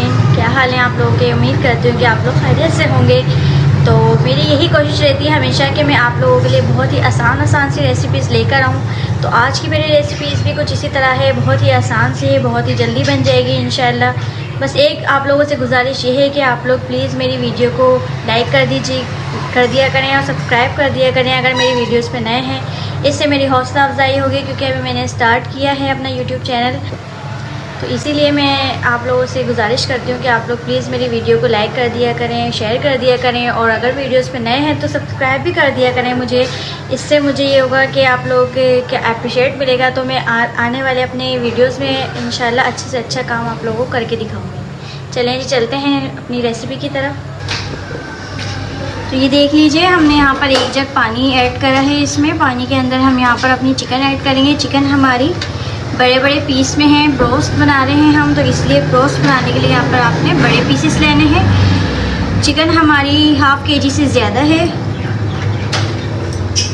नाज़रीन, क्या हाल है आप लोगों के। उम्मीद करती हूँ कि आप लोग खैरियत से होंगे। तो मेरी यही कोशिश रहती है हमेशा कि मैं आप लोगों के लिए बहुत ही आसान सी रेसिपीज़ लेकर आऊँ। तो आज की मेरी रेसिपीज़ भी कुछ इसी तरह है, बहुत ही आसान सी है, बहुत ही जल्दी बन जाएगी इंशाल्लाह। बस एक आप लोगों से गुजारिश ये है कि आप लोग प्लीज़ मेरी वीडियो को लाइक कर दिया करें और सब्सक्राइब कर दिया करें अगर मेरी वीडियोस पे नए हैं। इससे मेरी हौसला अफजाई होगी, क्योंकि अभी मैंने स्टार्ट किया है अपना यूट्यूब चैनल। तो इसीलिए मैं आप लोगों से गुजारिश करती हूँ कि आप लोग प्लीज़ मेरी वीडियो को लाइक कर दिया करें, शेयर कर दिया करें, और अगर वीडियोस पे नए हैं तो सब्सक्राइब भी कर दिया करें मुझे। इससे मुझे ये होगा कि आप लोगों के अप्रिशिएट मिलेगा, तो मैं आने वाले अपने वीडियोस में इंशाल्लाह अच्छे से अच्छा काम आप लोगों को करके दिखाऊँगी। चलें जी, चलते हैं अपनी रेसिपी की तरफ। तो ये देख लीजिए, हमने यहाँ पर 1 जग पानी ऐड करा है। इसमें पानी के अंदर हम यहाँ पर अपनी चिकन ऐड करेंगे। चिकन हमारी बड़े बड़े पीस में है, ब्रोस्ट बना रहे हैं हम, तो इसलिए ब्रोस्ट बनाने के लिए यहाँ पर आपने बड़े पीसेस लेने हैं। चिकन हमारी ½ kg से ज़्यादा है,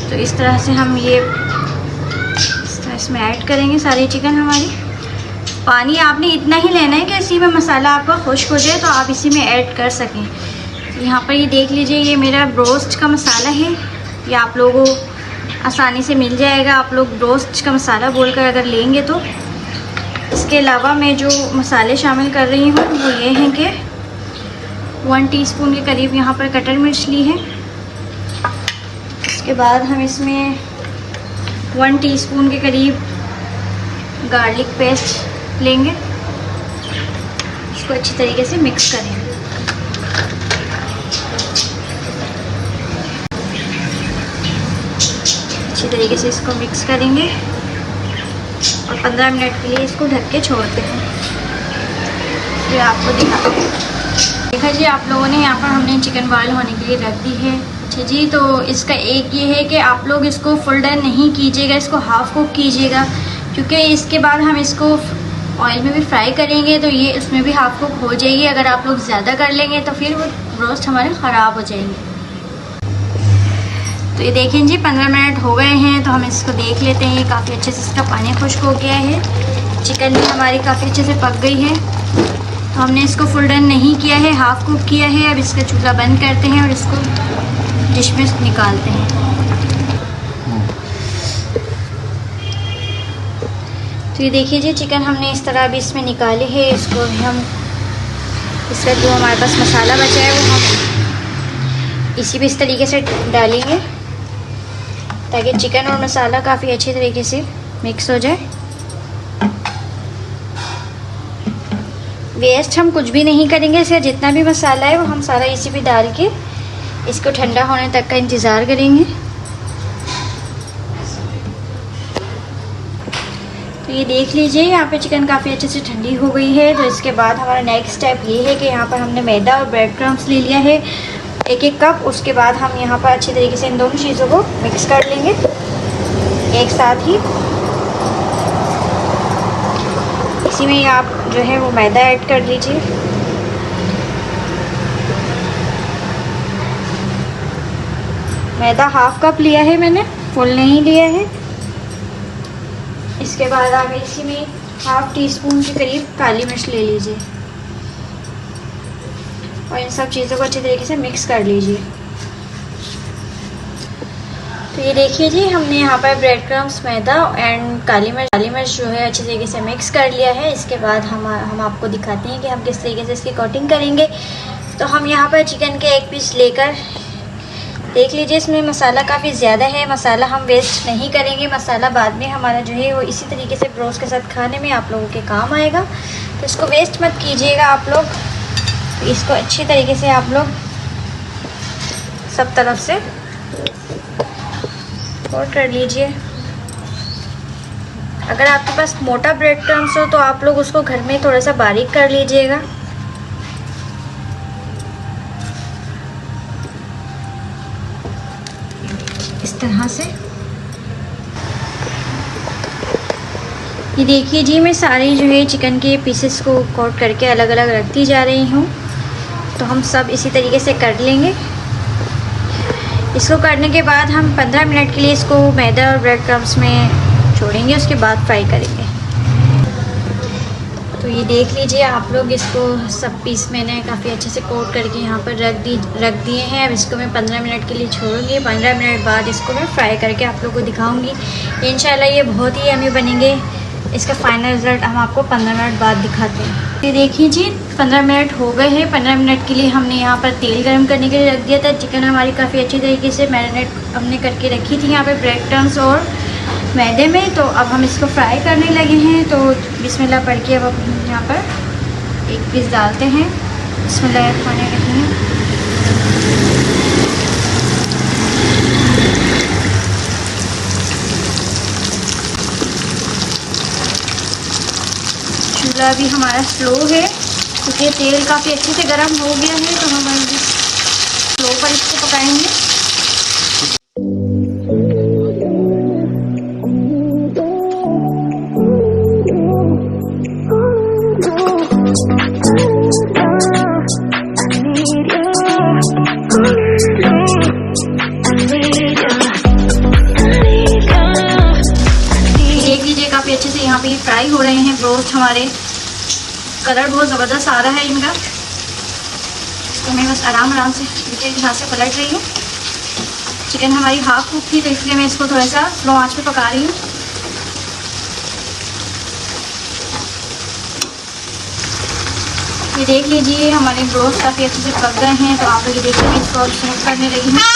तो इस तरह से हम ये इसमें ऐड करेंगे सारी चिकन हमारी। पानी आपने इतना ही लेना है कि इसी में मसाला आपका खुश्क हो जाए, तो आप इसी में ऐड कर सकें। यहाँ पर ये देख लीजिए, ये मेरा ब्रोस्ट का मसाला है, ये आप लोगों को आसानी से मिल जाएगा। आप लोग ब्रोस्ट का मसाला बोलकर अगर लेंगे तो। इसके अलावा मैं जो मसाले शामिल कर रही हूँ वो ये हैं कि 1 टीस्पून के करीब यहाँ पर कटर मिर्च ली है। इसके बाद हम इसमें 1 टीस्पून के करीब गार्लिक पेस्ट लेंगे। इसको अच्छी तरीके से मिक्स करेंगे। अच्छी तरीके से इसको मिक्स करेंगे और 15 मिनट के लिए इसको ढक के छोड़ते हैं। फिर आपको दिखाते हैं। देखा जी, आप लोगों ने यहाँ पर हमने चिकन बॉयल होने के लिए रख दी है। अच्छा जी, तो इसका एक ये है कि आप लोग इसको फुल डन नहीं कीजिएगा, इसको हाफ कुक कीजिएगा, क्योंकि इसके बाद हम इसको ऑयल में भी फ्राई करेंगे, तो ये उसमें भी हाफ कुक हो जाएगी। अगर आप लोग ज़्यादा कर लेंगे तो फिर वो रोस्ट हमारे ख़राब हो जाएंगे। तो ये देखें जी, 15 मिनट हो गए हैं, तो हम इसको देख लेते हैं। ये काफ़ी अच्छे से इसका पानी खुश्क हो गया है, चिकन भी हमारी काफ़ी अच्छे से पक गई है। तो हमने इसको फुल डन नहीं किया है, हाफ कुक किया है। अब इसका चूल्हा बंद करते हैं और इसको डिश में निकालते हैं। तो ये देखिए जी, चिकन हमने इस तरह भी इसमें निकाली है। इसको हम इसका जो हमारे पास मसाला बचा है वो हम इसी भी इस तरीके से डालेंगे, ताकि चिकन और मसाला काफ़ी अच्छे तरीके से मिक्स हो जाए। वेस्ट हम कुछ भी नहीं करेंगे, इसका जितना भी मसाला है वो हम सारा इसी पे डाल के इसको ठंडा होने तक का इंतज़ार करेंगे। तो ये देख लीजिए, यहाँ पे चिकन काफ़ी अच्छे से ठंडी हो गई है। तो इसके बाद हमारा नेक्स्ट स्टेप ये है कि यहाँ पर हमने मैदा और ब्रेड क्रम्स ले लिया है 1-1 कप। उसके बाद हम यहाँ पर अच्छी तरीके से इन दोनों चीज़ों को मिक्स कर लेंगे एक साथ ही। इसी में आप जो है वो मैदा ऐड कर लीजिए। मैदा ½ कप लिया है मैंने, फुल नहीं लिया है। इसके बाद आप इसी में ½ टीस्पून के करीब काली मिर्च ले लीजिए और इन सब चीज़ों को अच्छे तरीके से मिक्स कर लीजिए। तो ये देखिए जी, हमने यहाँ पर ब्रेड क्रम्स, मैदा एंड काली मिर्च जो है अच्छे तरीके से मिक्स कर लिया है। इसके बाद हम आपको दिखाते हैं कि हम किस तरीके से इसकी कोटिंग करेंगे। तो हम यहाँ पर चिकन के 1 पीस लेकर देख लीजिए, इसमें मसाला काफ़ी ज़्यादा है। मसाला हम वेस्ट नहीं करेंगे, मसाला बाद में हमारा जो है वो इसी तरीके से ब्रोस्ट के साथ खाने में आप लोगों के काम आएगा। तो इसको वेस्ट मत कीजिएगा आप लोग। तो इसको अच्छी तरीके से आप लोग सब तरफ से कोट कर लीजिए। अगर आपके पास मोटा ब्रेड क्रम्स हो तो आप लोग उसको घर में थोड़ा सा बारीक कर लीजिएगा। इस तरह से ये देखिए जी, मैं सारी जो है चिकन के पीसेस को कोट करके अलग अलग रखती जा रही हूँ। तो हम सब इसी तरीके से कर लेंगे। इसको करने के बाद हम 15 मिनट के लिए इसको मैदा और ब्रेड क्रम्स में छोड़ेंगे, उसके बाद फ्राई करेंगे। तो ये देख लीजिए आप लोग, इसको सब पीस मैंने काफ़ी अच्छे से कोट करके यहाँ पर रख दिए हैं। अब इसको मैं 15 मिनट के लिए छोड़ूंगी। 15 मिनट बाद इसको मैं फ्राई करके आप लोगों को दिखाऊंगी। इंशाल्लाह ये बहुत ही यम्मी बनेंगे। इसका फाइनल रिज़ल्ट हम आपको 15 मिनट बाद दिखाते हैं। ये देखिए जी 15 मिनट हो गए हैं। 15 मिनट के लिए हमने यहाँ पर तेल गर्म करने के लिए रख दिया था। चिकन हमारी काफ़ी अच्छी तरीके से मैरिनेट हमने करके रखी थी यहाँ पर ब्रेड क्रम्स और मैदे में। तो अब हम इसको फ्राई करने लगे हैं। तो बिस्मिल्लाह पढ़ के अब हम यहाँ पर एक पीस डालते हैं। बिस्मिल्लाह खाने रखते हैं। चूल्हा भी हमारा स्लो है क्योंकि तेल काफ़ी अच्छे से गर्म हो गया है। तो हम स्लो पर इसको पकाएंगे। काफ़ी अच्छे से यहाँ पे फ्राई हो रहे हैं ब्रोस्ट हमारे। कलर बहुत ज़बरदस्त आ रहा है इनका। तो मैं बस आराम से इनके हिसाब से पलट रही हूँ। चिकन हमारी हाफ कुक थी तो इसलिए मैं इसको थोड़ा सा स्लो आंच पे पका रही हूँ। ये देख लीजिए हमारे ब्रोस्ट काफ़ी अच्छे से पक गए हैं। तो आप लोग देखिए मैं इसको सर्व करने लगी हूँ।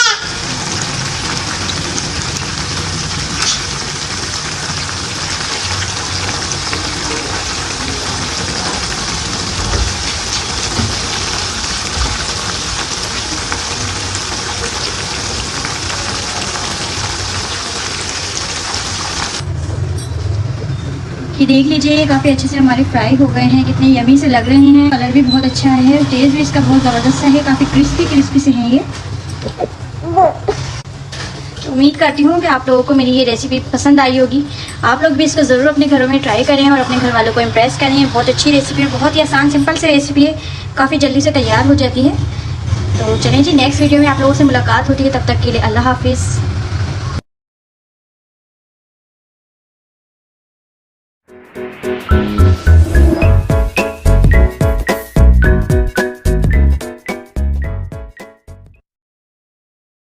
ये देख लीजिए काफ़ी अच्छे से हमारे फ्राई हो गए हैं। कितने यमी से लग रहे हैं। कलर भी बहुत अच्छा है। टेस्ट भी इसका बहुत ज़बरदस्त है। काफ़ी क्रिस्पी से हैं ये। उम्मीद करती हूँ कि आप लोगों को मेरी ये रेसिपी पसंद आई होगी। आप लोग भी इसको ज़रूर अपने घरों में ट्राई करें और अपने घर वालों को इम्प्रेस करें। बहुत अच्छी रेसिपी है। बहुत ही आसान सिंपल सी रेसिपी है। काफ़ी जल्दी से तैयार हो जाती है। तो चलिए जी नेक्स्ट वीडियो में आप लोगों से मुलाकात होती है। तब तक के लिए अल्लाह हाफिज़।